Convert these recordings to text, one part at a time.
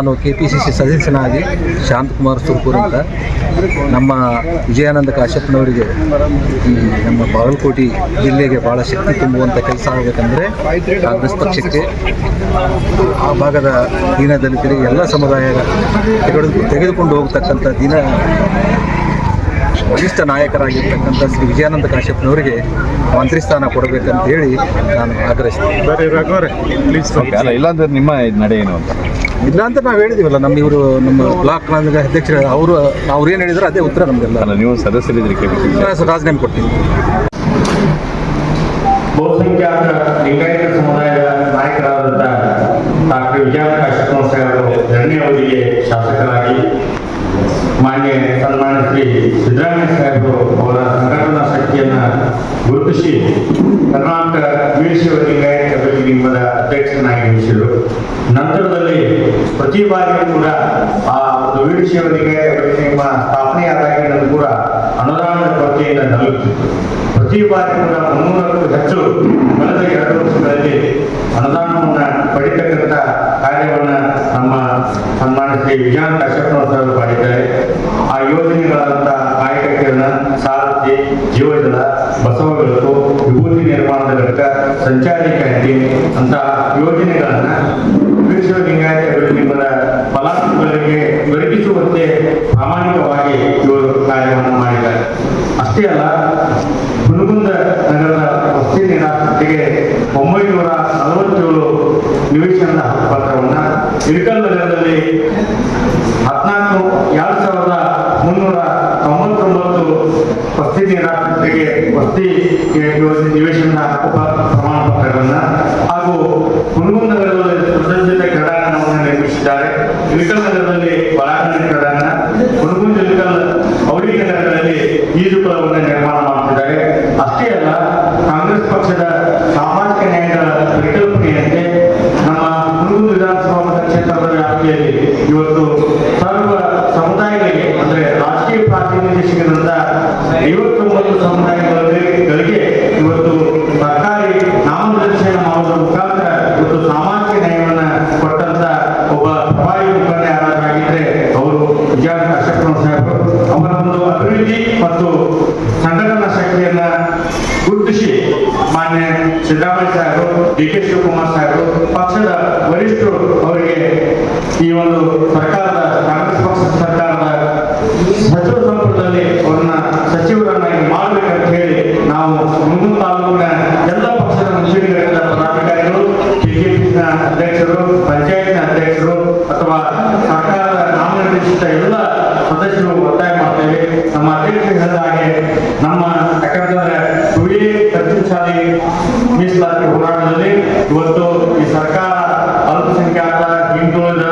ನಾನು KPCC ಸದಸ್ಯನಾಗಿ ಶಾಂತಕುಮಾರ್ ಸುರ್ಪುರ್ ಅಂತ ನಮ್ಮ ವಿಜಯಾನಂದ ಕಾಶ್ಯಪ್ನವರಿಗೆ ಈ ನಮ್ಮ ಬಾಗಲಕೋಟೆ ಜಿಲ್ಲೆಗೆ ಭಾಳ ಶಕ್ತಿ ತುಂಬುವಂಥ ಕೆಲಸ ಆಗಬೇಕಂದ್ರೆ ಕಾಂಗ್ರೆಸ್ ಪಕ್ಷಕ್ಕೆ ಆ ಭಾಗದ ದೀನ ದಲಿತರಿಗೆ ಎಲ್ಲ ಸಮುದಾಯ ತೆಗೆದುಕೊಂಡು ಹೋಗ್ತಕ್ಕಂಥ ವರಿಷ್ಠ ನಾಯಕರಾಗಿರ್ತಕ್ಕಂಥ ಶ್ರೀ ವಿಜಯಾನಂದ ಕಾಶ್ಯಪ್ನವರಿಗೆ ಮಂತ್ರಿ ಸ್ಥಾನ ಕೊಡಬೇಕಂತ ಹೇಳಿ ನಾನು ಆಗ್ರಹಿಸ್ತೀನಿ. ಇಲ್ಲಾಂದ್ರೆ ನಿಮ್ಮ ನಡೆ ಏನು ಅಂತ ಇಲ್ಲ ಅಂತ ನಾವು ಹೇಳಿದೀವಲ್ಲ, ನಮ್ಮ ಬ್ಲಾಕ್ ಅಧ್ಯಕ್ಷರು ಅವ್ರು ಏನು ಹೇಳಿದ್ರು ಅದೇ ಉತ್ತರ ನಮಗೆಲ್ಲ. ನೀವು ಸದಸ್ಯರಿದ್ರಿ ರಾಜೀನಾಮೆ ಕೊಡ್ತೀನಿ. ಬಹುಸಂಖ್ಯಾತ ಲಿಂಗಾಯತ ಸಮುದಾಯದ ನಾಯಕರಾದಂಥ ಡಾಕ್ಟರ್ ವಿಜಯಾನಂದ ಕಾಶ್ಯಪ್ನವರ ಸಾಹೇಬರು 2ನೇ ಅವಧಿಗೆ ಶಾಸಕರಾಗಿ, ಮಾನ್ಯ ಸನ್ಮಾನ್ಯ ಶ್ರೀ ಸಿದ್ದರಾಮಯ್ಯ ಸಾಹೇಬರು ಅವರ ಸಂಘಟನಾ ಶಕ್ತಿಯನ್ನು ಗುರುತಿಸಿ ಕರ್ನಾಟಕ ವೀರಶೈವ ಲಿಂಗಾಯತ ಅಭಿವೃದ್ಧಿ ನಿಗಮದ ಅಧ್ಯಕ್ಷನಾಗಿ ನೇಮಿಸಿದರು. ನಂತರದಲ್ಲಿ ಪ್ರತಿ ಬಾರಿಯೂ ಕೂಡ ಆ ವೀರಶೈವ ಲಿಂಗಾಯತ ಅಭಿವೃದ್ಧಿ ನಿಗಮ ಸ್ಥಾಪನೆಯಾದಾಗಿನೂ ಕೂಡ ಅನುದಾನದ ಕೊರತೆಯಿಂದ ನಲುಗುತ್ತಿತ್ತು. ಪ್ರತಿ ಬಾರಿ ಕೂಡ 300ಕ್ಕೂ ಹೆಚ್ಚು ಕಳೆದ 2 ವರ್ಷಗಳಲ್ಲಿ ಅನುದಾನವನ್ನು ಪಡಿತಕ್ಕಂಥ ಕಾರ್ಯವನ್ನು ನಮ್ಮ ಸನ್ಮಾನ್ಯ ಶ್ರೀ ವಿಜಯಾನಂದ ಕಾಶ್ಯಪ್ನವರ ಸಾಹೇಬರು ಮಾಡಿದ್ದಾರೆ. ಆ ಯೋಜನೆಗಳಾದಂಥ ಕಾಯಕ ಕಿರಣ, ಸಾರಥಿ, ಜೀವಜಲ, ಬಸವ ಬೆಳಕು, ವಿಭೂತಿ ನಿರ್ಮಾಣದ ಘಟಕ, ಸಂಚಾರಿ ಕ್ಯಾಂಟೀನ್ ಅಂತ ಯೋಜನೆಗಳನ್ನು ವೀರಶೈವ ಲಿಂಗಾಯತ ಅಭಿವೃದ್ಧಿ ನಿಗಮದ ಫಲಾನುಭವಿಗಳಿಗೆ ದೊರಕಿಸುವಂತೆ ಪ್ರಾಮಾಣಿಕವಾಗಿ ಇವರು ಕಾರ್ಯವನ್ನು ಮಾಡಿದ್ದಾರೆ. ಅಷ್ಟೇ ಅಲ್ಲ, ಹುನಗುಂದ ನಗರದ ವಸತಿ ನಿರಾಶ್ರಿತರಿಗೆ 947 ನಿವೇಶನದ ಹಕ್ಕುಪತ್ರವನ್ನು, ಇಳಕಲ್ ನಗರದಲ್ಲಿ 24,399 ವಸತಿ ನಿರಾಶ್ರಿತರಿಗೆ ವಸತಿ ನಿವೇಶನದ ಹಕ್ಕು ಪ್ರಮಾಣ ಪತ್ರಗಳನ್ನು ಹಾಗೂ ಹುನಗುಂದ ನಗರದಲ್ಲಿ ಸುಸಜ್ಜಿತ ಕ್ರೀಡಾಂಗಣವನ್ನು ನಿರ್ಮಿಸಿದ್ದಾರೆ. ಇಳಕಲ್ ನಗರದಲ್ಲಿ ಒಳಾಂಗಣ ಕ್ರೀಡಾಂಗಣ, ಹುನಗುಂದ ಇಳಕಲ್ ಔಡಿ ನಗರದಲ್ಲಿ ಈಜುಕೊಳವನ್ನು ನಿರ್ಮಾಣ ಮಾಡುತ್ತಿದ್ದಾರೆ. ಅಷ್ಟೇ ಅಲ್ಲ, ಕಾಂಗ್ರೆಸ್ ಪಕ್ಷದ ಸಾಮಾಜಿಕ ನ್ಯಾಯದ ಪರಿಕಲ್ಪನೆಯಂತೆ ನಮ್ಮ ಹುನಗುಂದ ವಿಧಾನಸಭಾ ಮತಕ್ಷೇತ್ರದ ವ್ಯಾಪ್ತಿಯಲ್ಲಿ ಇವತ್ತು ಸರ್ವ ಸಮುದಾಯಗಳಿಗೆ ಅಂದರೆ ರಾಜಕೀಯ ಪ್ರಾತಿನಿಧ್ಯ ಸಿಗದಂತ 59 ಸಮುದಾಯಗಳಿಗೆ ಇವತ್ತು ಸರ್ಕಾರಿ ನಾಮನಿರ್ದೇಶನ ಮಾಡುವುದರ ಮುಖಾಂತರ ಇವತ್ತು ಸಾಮಾಜಿಕ ನ್ಯಾಯವನ್ನು ಕೊಟ್ಟಂತ ಒಬ್ಬ ಪ್ರಭಾವಿ ಮುಖಂಡ ಯಾರಾಗಿದ್ರೆ ಅವರು ವಿಜಯಾನಂದ ಕಾಶ್ಯಪ್ನವರ ಸಾಹೇಬರು. ಅವರ ಒಂದು ಅಭಿವೃದ್ಧಿ ಮತ್ತು ಸಂಘಟನಾ ಶಕ್ತಿಯನ್ನ ಗುರುತಿಸಿ ಮಾನ್ಯ ಸಿದ್ದರಾಮಯ್ಯ ಸಾಹೇಬರು, DK ಶಿವಕುಮಾರ್ ಸಾಹೇಬರು, ಪಕ್ಷದ ವರಿಷ್ಠರು ಅವರಿಗೆ ಈ ಒಂದು ಸರ್ಕಾರದ ಕಾಂಗ್ರೆಸ್ ಪಕ್ಷದ ಸರ್ಕಾರದ ಸಚಿವ ಸಂಪುಟದಲ್ಲಿ ಅವರನ್ನ ಸಚಿವರನ್ನಾಗಿ ಮಾಡಬೇಕಂತ ಹೇಳಿ ನಾವು ಹುನಗುಂದ ತಾಲೂಕಿನ ಎಲ್ಲ ಪಕ್ಷದ ಮುಖಂಡರಿಂದ ಪದಾಧಿಕಾರಿಗಳು, ಬಿಜೆಪಿನ ಅಧ್ಯಕ್ಷರು, ಪಂಚಾಯತ್ನ ಅಧ್ಯಕ್ಷರು ಅಥವಾ ಸರ್ಕಾರದ ನಾಮನಿರ್ದೇಶಿತ ಎಲ್ಲ ಸದಸ್ಯರು ಒತ್ತಾಯ ಮಾಡ್ತೇವೆ. ನಮ್ಮ ಅಧ್ಯಕ್ಷರು ಹೇಳಿದ ಹಾಗೆ ನಮ್ಮ ಯಾಕಂತಂದ್ರೆ ಸುಳ್ಳಿ ಶಾಲೆ ಮೀಸಲಾತಿ ಹೋರಾಟದಲ್ಲಿ ಇವತ್ತು ಈ ಸರ್ಕಾರ ಅಲ್ಪಸಂಖ್ಯಾತ ಹಿಂದುಳಿದ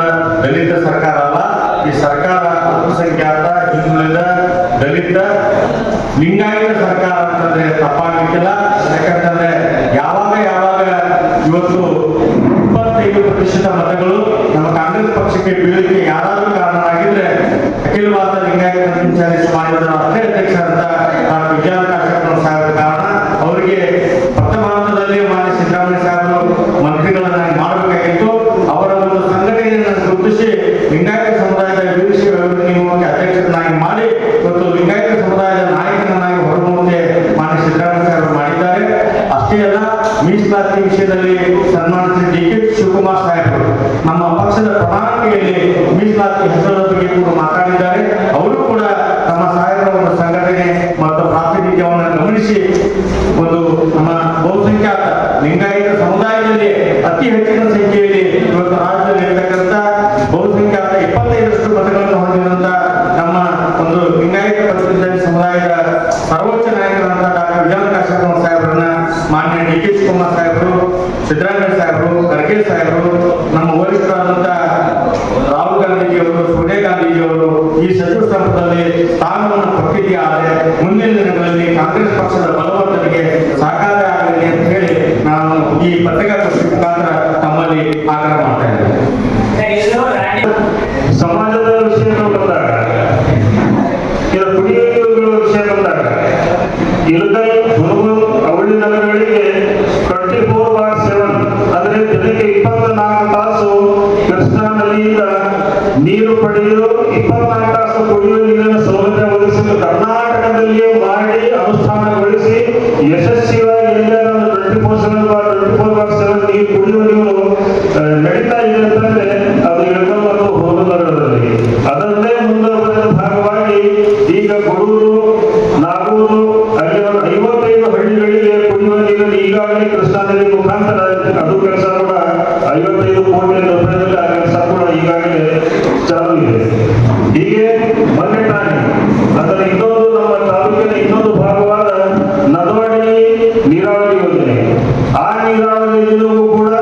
ದಲಿತ ಸರ್ಕಾರ ಅಲ್ಲ. ಈ ಸರ್ಕಾರ ಅಲ್ಪಸಂಖ್ಯಾತ ಹಿಂದುಳಿದ ದಲಿತ ಲಿಂಗಾಯತ ಸರ್ಕಾರ ಅಂತಂದ್ರೆ ತಪ್ಪಾಗಿಲ್ಲ. ಯಾಕಂತಂದ್ರೆ ಯಾವಾಗ ಇವತ್ತು 25% ಮತಗಳು ನಮ್ಮ ಕಾಂಗ್ರೆಸ್ ಪಕ್ಷಕ್ಕೆ ಬೀಳಲಿಕ್ಕೆ ಯಾರಾದ್ರೂ ಕಾರಣರಾಗಿದ್ರೆ ಅಖಿಲ ಭಾರತ ಲಿಂಗಾಯತ ಪಂಚಾಯತ್ ಮಾಡಿದ ರಾಷ್ಟ್ರೀಯ ಅಧ್ಯಕ್ಷರಾದ ಡಾಕ್ಟರ್ ವಿಜಯಾನಂದ ಕಾಶ್ಯಪ್ನವರ ಸಾಹೇಬರ ಕಾರಣ. ಅವರಿಗೆ ಪ್ರಥಮ ಹಂತದಲ್ಲಿ ಮಾನ್ಯ ಸಿದ್ದರಾಮಯ್ಯ ಸಾಹೇಬರು ಮಂತ್ರಿಗಳನ್ನಾಗಿ ಮಾಡಬೇಕಾಗಿತ್ತು. ಅವರ ಒಂದು ಸಂಘಟನೆಯನ್ನು ಗುರುತಿಸಿ ಲಿಂಗಾಯತ ಸಮುದಾಯದ ವೀರಶೈವ ಅಭಿವೃದ್ಧಿ ನಿಗಮಕ್ಕೆ ಅಧ್ಯಕ್ಷರನ್ನಾಗಿ ಮಾಡಿ ಇವತ್ತು ಲಿಂಗಾಯತ ಸಮುದಾಯದ ನಾಯಕನನ್ನಾಗಿ ಹೊರಬರುವಂತೆ ಮಾನ್ಯ ಸಿದ್ದರಾಮಯ್ಯ ಸಾಹೇಬರು ಮಾಡಿದ್ದಾರೆ. ಅಷ್ಟೇ ಅಲ್ಲ, ಮೀಸಲಾತಿ ವಿಷಯದಲ್ಲಿ ಸನ್ಮಾನ್ಯ DK ಶಿವಕುಮಾರ್ ಸಾಹೇಬರು ನಮ್ಮ ಪಕ್ಷದ ಪ್ರಣಾಳಿಕೆಯಲ್ಲಿ ಮೀಸಲಾತಿ ಹೆಸರದ ಬಗ್ಗೆ ಕೂಡ ಮಾತಾಡಿದ್ದಾರೆ. ಅವರು ಕೂಡ ನಮ್ಮ ಸಾಹೇಬರ ಒಂದು ಸಂಘಟನೆ ಮತ್ತು ಪ್ರಾತಿನಿಧ್ಯವನ್ನು ಗಮನಿಸಿ ಒಂದು ನಮ್ಮ ಬಹುಸಂಖ್ಯಾತ ಲಿಂಗಾಯತ ಸಮುದಾಯದಲ್ಲಿ ಅತಿ ಹೆಚ್ಚಿನ ಸಂಖ್ಯೆಯಲ್ಲಿ ಇವತ್ತು ರಾಜ್ಯದಲ್ಲಿ ಇರತಕ್ಕಂಥ ಬಹುಸಂಖ್ಯಾತ 25% ಮತಗಳನ್ನು ಹೊಂದಿರುವಂತ ನಮ್ಮ ಒಂದು ಲಿಂಗಾಯತ ಪ್ರತಿನಿಧಿ ಸಮುದಾಯದ ಸರ್ವೋಚ್ಚ ನಾಯಕರಾದಂಥ ಡಾಕ್ಟರ್ ವಿಜಯಾನಂದ ಕಾಶ್ಯಪ್ನವರ ಸಾಹೇಬರನ್ನ ಮಾನ್ಯ DK ಶಿವಕುಮಾರ್ ಸಾಹೇಬರು, ಸಿದ್ದರಾಮಯ್ಯ ಸಾಹೇಬರು, ಖರ್ಗೆ ಸಾಹೇಬರು, ನಮ್ಮ ವರಿಷ್ಠರಾದಂಥ ರಾಹುಲ್ ಗಾಂಧೀಜಿಯವರು, ಸೋನಿಯಾ ಗಾಂಧೀಜಿಯವರು ಈ ಸಚಿವ ಸಂಪುಟದಲ್ಲಿ ಸ್ಥಾನವನ್ನು ಕೊಟ್ಟಿದೆಯಾ ಆದರೆ ಮುಂದಿನ ದಿನಗಳಲ್ಲಿ ಕಾಂಗ್ರೆಸ್ ಪಕ್ಷದ ಬಲವರ್ಧನೆಗೆ ಸಹಕಾರ ಆಗಲಿ ಅಂತ ಹೇಳಿ ನಾನು ಈ ಪತ್ರಿಕಾಗೋಷ್ಠಿ ಮುಖಾಂತರ ತಮ್ಮಲ್ಲಿ ಆಗ್ರಹ ಮಾಡ್ತಾ ಇದ್ದೇನೆ. ಸಮಾಜದ ವಿಷಯಗಳು ಬಂದಾಗ, ಕುಡಿಯುವ ವಿಷಯ ಬಂದಾಗ ಇಳಕಲ್, ಹುನಗುಂದ, ಔಡಿ ನಗರಗಳಿಗೆ 24/7 ಅಂದರೆ ದಿನಕ್ಕೆ 24 ತಾಸು ಕೃಷ್ಣಾ ನದಿಯಿಂದ ನೀರು ಪಡೆಯಲು 24 ತಾಸು ಕುಡಿಯುವ ನೀರಿನ ಸೌಲಭ್ಯ ಒದಗಿಸಲು ಕರ್ನಾಟಕದಲ್ಲಿಯೇ ಮಾಡಿ ಅನುಷ್ಠಾನಗೊಳಿಸಿ ಯಶಸ್ವಿಯಾಗಿ ಎಲ್ಲರೂ 24/7 ನೀರು ಕುಡಿಯುವ ನೀರು ನಡೀತಾ ಇದೆ ಅಂತಂದ್ರೆ ಅದು ಇಳಕಲ್ ಮತ್ತು ಹುನಗುಂದಗಳಲ್ಲಿ. ಅದನ್ನೇ ಮುಂದುವರೆದ ಭಾಗವಾಗಿ ಈಗ ಕೊಡೂರು, ನಾಗೂರು ಅಲ್ಲಿ ಒಂದು 55 ಹಳ್ಳಿಗಳಿಗೆ ಕುಡಿಯುವ ನೀರನ್ನು ಈಗಾಗಲೇ ಕೃಷ್ಣಾ ನದಿ ಮುಖಾಂತರ ಅದು ಕೆಲಸ ಕೂಡ 55 ಕೋಟಿ ರೂಪಾಯಿಗಳಲ್ಲಿ ಆ ಕೆಲಸ ಕೂಡ ಈಗಾಗಲೇ ಚಾಲು ಇದೆ. ಹೀಗೆ ಮೊನ್ನೆ ತಾನೇ ಅದರ ಇನ್ನೊಂದು ನಮ್ಮ ತಾಲೂಕಿನ ಇನ್ನೊಂದು ಭಾಗವಾದ ನದವಾಡಿ ನೀರಾವರಿ ಯೋಜನೆ, ಆ ನೀರಾವರಿ ಯೋಜನೆಗೂ ಕೂಡ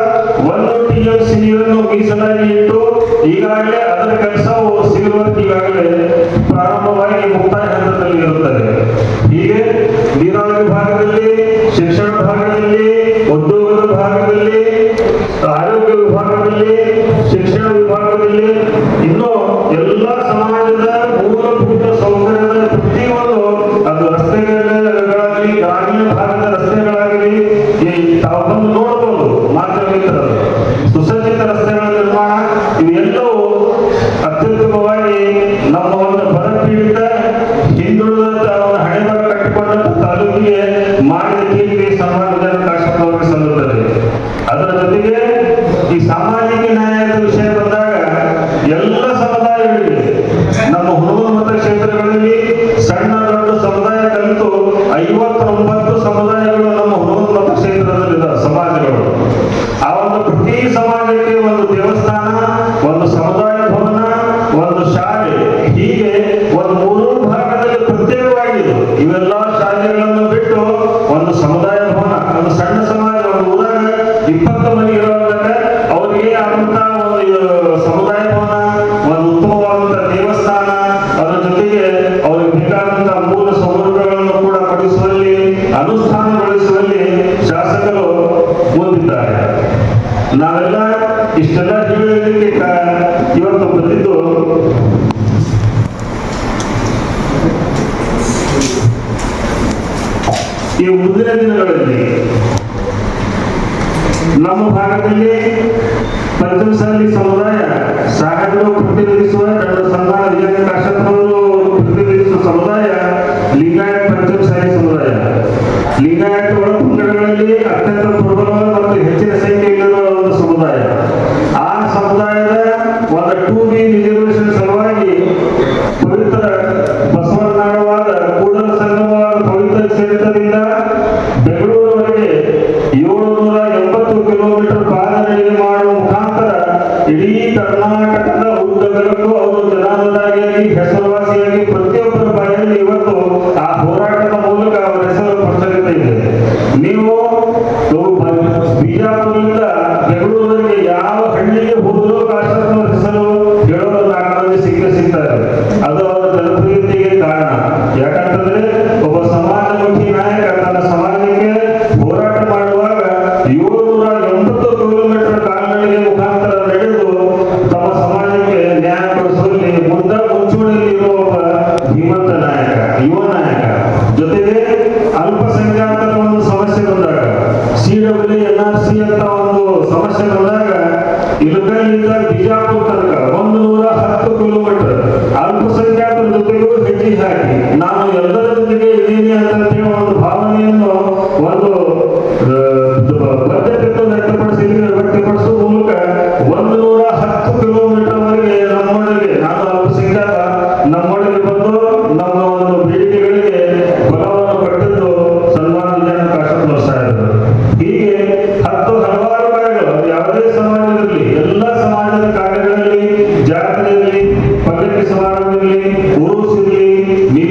1 TMC ನೀರನ್ನು ಮೀಸಲಾಗಿ ಇಟ್ಟು ಈಗಾಗಲೇ ಅದರ ಕೆಲಸವು ಸಿವಿಲ್ ವರ್ಕ್ ಈಗಾಗಲೇ ಪ್ರಾರಂಭವಾಗಿ ಮುಕ್ತಾಯ ಹಂತದಲ್ಲಿ ಇರುತ್ತದೆ. ಹೀಗೆ ನೀರಾವರಿ ಭಾಗದಲ್ಲಿ, ಶಿಕ್ಷಣ ಭಾಗದಲ್ಲಿ, ಉದ್ಯೋಗದ ಭಾಗದಲ್ಲಿ, ಆರೋಗ್ಯ ವಿಭಾಗದಲ್ಲಿ, ಶಿಕ್ಷಣ ವಿಭಾಗದಲ್ಲಿ ಇನ್ನೂ ಎಲ್ಲ ಸಮಾಜದ ಮೂಲಭೂತ ಸೌಕರ್ಯದ ಪ್ರತಿಯೊಂದು ಅದು ರಸ್ತೆಗಳಾಗಲಿ, ಗ್ರಾಮೀಣ ಭಾಗದ ರಸ್ತೆಗಳಾಗಲಿ ತಾವು ಬಂದು ನೋಡಬಹುದು. ಮಾರ್ಗವಿತರ ಸುಸಜ್ಜಿತ ರಸ್ತೆಗಳ ನಿರ್ಮಾಣ ಇವೆಲ್ಲವೂ ಅತ್ಯುತ್ತಮವಾಗಿ ನಮ್ಮ ಒಂದು ಬರಪೀಡಿತ ಹಿಂದುಳಿದ ಹಣೆಬರ ಕಟ್ಟಿಕೊಂಡಂತ ತಾಲೂಕಿಗೆ ಮಾಡಿದ ಕೀರ್ತಿ ಸನ್ಮಾನ ಕಾಶಪ್ಪನವರಿಗೆ ಸಲ್ಲುತ್ತದೆ. ಅದರ ಜೊತೆಗೆ ಈ ಸಾಮಾಜಿಕ ನ್ಯಾಯದ ವಿಷಯ ಬಂದಾಗ ಎಲ್ಲ ಸಮುದಾಯಗಳಿಗೆ ನಮ್ಮ ಹುನಗುಂದ ಮತಕ್ಷೇತ್ರಗಳಲ್ಲಿ ಸಣ್ಣ ದೊಡ್ಡ ಸಮುದಾಯ ಕಲಿತು 59 ಸಮುದಾಯಗಳು ನಮ್ಮ ಹುನಗುಂದ ಮತಕ್ಷೇತ್ರದಲ್ಲಿದ್ದ ಸಮಾಜಗಳು. ಆ ಒಂದು ಪ್ರತಿ ಸಮಾಜಕ್ಕೆ ಒಂದು ದೇವಸ್ಥಾನ, ಒಂದು ಸಮುದಾಯ ಭವನ, ಒಂದು ಶಾಲೆ, ಹೀಗೆ ಒಂದು 3 ಭಾಗದಲ್ಲಿ ಪ್ರತ್ಯೇಕವಾಗಿದೆ. ಇವೆಲ್ಲ ಶಾಲೆಗಳನ್ನು ಬಿಟ್ಟು ಒಂದು ಸಮುದಾಯ ಭವನ, ಒಂದು ಸಣ್ಣ ಸಮಾಜ, ಒಂದು ಊರಾಗ 20 ಮನೆ ಇರೋದಾಗ ಅವರಿಗೆ ಆದಂತಹ ಒಂದು ಸಮುದಾಯ ಭವನ, ಒಂದು ಉತ್ತಮವಾದಂತಹ ದೇವಸ್ಥಾನ, ಅದರ ಜೊತೆಗೆ ಅವರಿಗೆ ಬೇಕಾದಂತಹ ಮೂಲ ಸೌಲಭ್ಯಗಳನ್ನು ಕೂಡ ಪಡಿಸುವಲ್ಲಿ, ಅನುಷ್ಠಾನಗೊಳಿಸುವಲ್ಲಿ ಶಾಸಕರು ಮುಂದಿದ್ದಾರೆ. ನಾವೆಲ್ಲ ಇಷ್ಟೆಲ್ಲ ಹೇಳಲಿಕ್ಕೆ ಇವತ್ತು ಬಂದಿದ್ದು ಈ ಮುಂದಿನ ದಿನಗಳಲ್ಲಿ ನಮ್ಮ ಭಾಗದಲ್ಲಿ ಪಂಚಮಸಾಲಿ ಸಮುದಾಯ ಸಾಹೇಬರು ಪ್ರತಿನಿಧಿಸುವ ಡಾಕ್ಟರ್ ಸನ್ಮಾನ ವಿಜಯ ಕಾಶಪ್ಪನವರು ಪ್ರತಿನಿಧಿಸುವ ಸಮುದಾಯ ಲಿಂಗಾಯತ್ ಪಂಚಮಸಾಲಿ ಸಮುದಾಯ. ಲಿಂಗಾಯತ್ ಒಳಪಂಗಡಗಳಲ್ಲಿ ಅತ್ಯಂತ ಪ್ರಬಲವಾದ ಮತ್ತು ಹೆಚ್ಚಿನ ಸಂಖ್ಯೆಯಲ್ಲಿರುವ ಒಂದು ಸಮುದಾಯ. ಆ ಸಮುದಾಯದ ಒಂದು 2B ರಿಸರ್ವೇಶನ್ ಸಲುವಾಗಿ ಪವಿತ್ರ ಬಸವನಾಡವಾದ ಕೂಡಲ ಸಂಗಮವಾದ ಪವಿತ್ರ ಕ್ಷೇತ್ರದಿಂದ ಬೆಂಗಳೂರುವರೆಗೆ 780 ಕಿಲೋಮೀಟರ್ ಪಾದಯಾತ್ರೆ ಮಾಡುವ ಮುಖಾಂತರ ಇಡೀ ಕರ್ನಾಟಕದ ಉದ್ದಗಲಕ್ಕೂ ಅವರು ಜನಾನುರಾಗಿಯಾಗಿ ಹೆಸರುವಾಸಿಯಾಗಿ ಪ್ರತಿಯೊಬ್ಬರ ಬಾಯಲ್ಲಿ ಇವತ್ತು ಆ ಹೋರಾಟದ ಮೂಲಕ ಅವರ ಹೆಸರು ಪ್ರಚಲಿತ ಇದೆ. ನೀವು ಬಿಜಾಪುರದಿಂದ ಬೆಂಗಳೂರಿಗೆ ಯಾವ ಹಳ್ಳಿಗೆ ಹೋದರೂ ಕಾಶಪ್ಪನವರ ಹೆಸರು ಹೇಳೋರು 4 ಮಂದಿ ಸಿಗ್ತಾರೆ. ಅದು ಅವರ ಜನಪ್ರಿಯತೆಗೆ ಕಾರಣ. ಯಾಕಂತಂದ್ರೆ ಒಬ್ಬ ಸಮಾಜಮುಖಿ ನಾಯಕ ತನ್ನ ಸಮಾಜಕ್ಕೆ ಹೋರಾಟ ಮಾಡುವಾಗ 780 ಕಿಲೋಮೀಟರ್ ಕಾಲ್ನಡಿಗೆ ಮುಖಾಂತರ ನಡೆದು ತಮ್ಮ ಸಮಾಜಕ್ಕೆ ನ್ಯಾಯ ಕೊಡಿಸುವಲ್ಲಿ ಮುಂಚೂಣಿಯಲ್ಲಿ ಇರುವ ಒಬ್ಬ ಧೀಮಂತ ನಾಯಕ, ಯುವ ನಾಯಕ. ಜೊತೆಗೆ ಅಲ್ಪಸಂಖ್ಯಾತರ ಒಂದು ಸಮಸ್ಯೆ ಬಂದಾಗ, CWA NRC ಅಂತ ಒಂದು ಸಮಸ್ಯೆ ಬಂದಾಗ ಇಳಕಲ್ಲಿಂದ ಬಿಜಾಪುರ ತನಕ 110 ಕಿಲೋಮೀಟರ್ ಅಲ್ಪಸಂಖ್ಯಾತರ ಜೊತೆಗೂ ಹೆಜ್ಜೆ ಹಾಕಿ ನಾನು ಎಲ್ಲರ ಜೊತೆಗೆ ಇದ್ದೀನಿ ಅಂತ ಹೇಳುವ ಒಂದು ಭಾವನೆಯನ್ನು ಒಂದು ಬದ್ಧತೆಯನ್ನು ವ್ಯಕ್ತಪಡಿಸುವ ಮೂಲಕ 110 ಕಿಲೋಮೀಟರ್ ವರೆಗೆ ನಮ್ಮೊಳಗೆ, ನಾನು ಅಲ್ಪಸಂಖ್ಯಾತ, ನಮ್ಮೊಳಗೆ ಬಂದು ನಮ್ಮ ಒಂದು ಬೇಡಿಕೆಗಳಿಗೆ ಬಲವನ್ನು ಕೊಟ್ಟಿದ್ದು ಸನ್ಮಾನ ವಿಜಯ ಕಾಶಪ್ಪನವರ ಸಾಹೇಬರು. ಹೀಗೆ ಹಲವಾರು ಕಾರ್ಯಗಳು ಯಾವುದೇ ಸಮಾಜದಲ್ಲಿ, ಎಲ್ಲ ಸಮಾಜದ ಕಾರ್ಯಗಳಲ್ಲಿ, ಜಾತ್ರೆಯಲ್ಲಿ, ಪಲ್ಲಕ್ಕಿ ಸಮಾರಂಭದಲ್ಲಿ, ಉರುಸಿರಲಿ,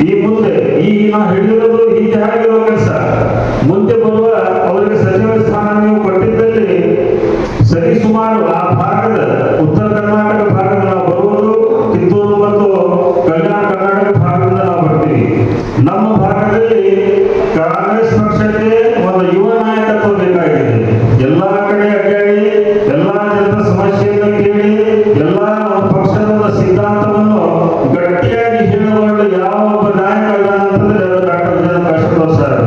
ಈ ಮುಂದೆ ನಾವು ಹಿಡಿದಿರೋದು ಹೀಗೆ ಆಗಿರೋ ಕೆಲಸ ಮುಂದೆ ಬರುವ ಅವರಿಗೆ ಸಚಿವ ಸ್ಥಾನ ನೀವು ಕೊಟ್ಟಿದ್ದಲ್ಲಿ ಸರಿಸುಮಾರು ಆ ಭಾಗದ ಉತ್ತರ ಕರ್ನಾಟಕ ಭಾಗದ ನಾವು ಬರುವುದು ಕಿತ್ತೂರು ಮತ್ತು ಕಲ್ಯಾಣ ಕರ್ನಾಟಕ ಭಾಗದಿಂದ ನಾವು ಬರ್ತೀವಿ. ನಮ್ಮ ಭಾಗದಲ್ಲಿ ಕಾಂಗ್ರೆಸ್ ಪಕ್ಷಕ್ಕೆ ಒಂದು ಯುವ ನಾಯಕತ್ವ ಬೇಕಾಗಿದೆ. ಎಲ್ಲಾ ಕಡೆ ಅಡ್ಡಾಡಿ ಎಲ್ಲಾ ಜನರ ಸಮಸ್ಯೆಯನ್ನು ಕೇಳಿ ಎಲ್ಲಾ ಪಕ್ಷದ ಒಂದು ಸಿದ್ಧಾಂತವನ್ನು ಗಟ್ಟಿಯಾಗಿ ಹೇಳುವ ಯಾವ ಒಬ್ಬ ನಾಯಕ ಅಂತಂದ್ರೆ ಡಾಕ್ಟರ್ ವಿಜಯನಂದ ಕಾಶಪ್ಪನವರು ಸರ್.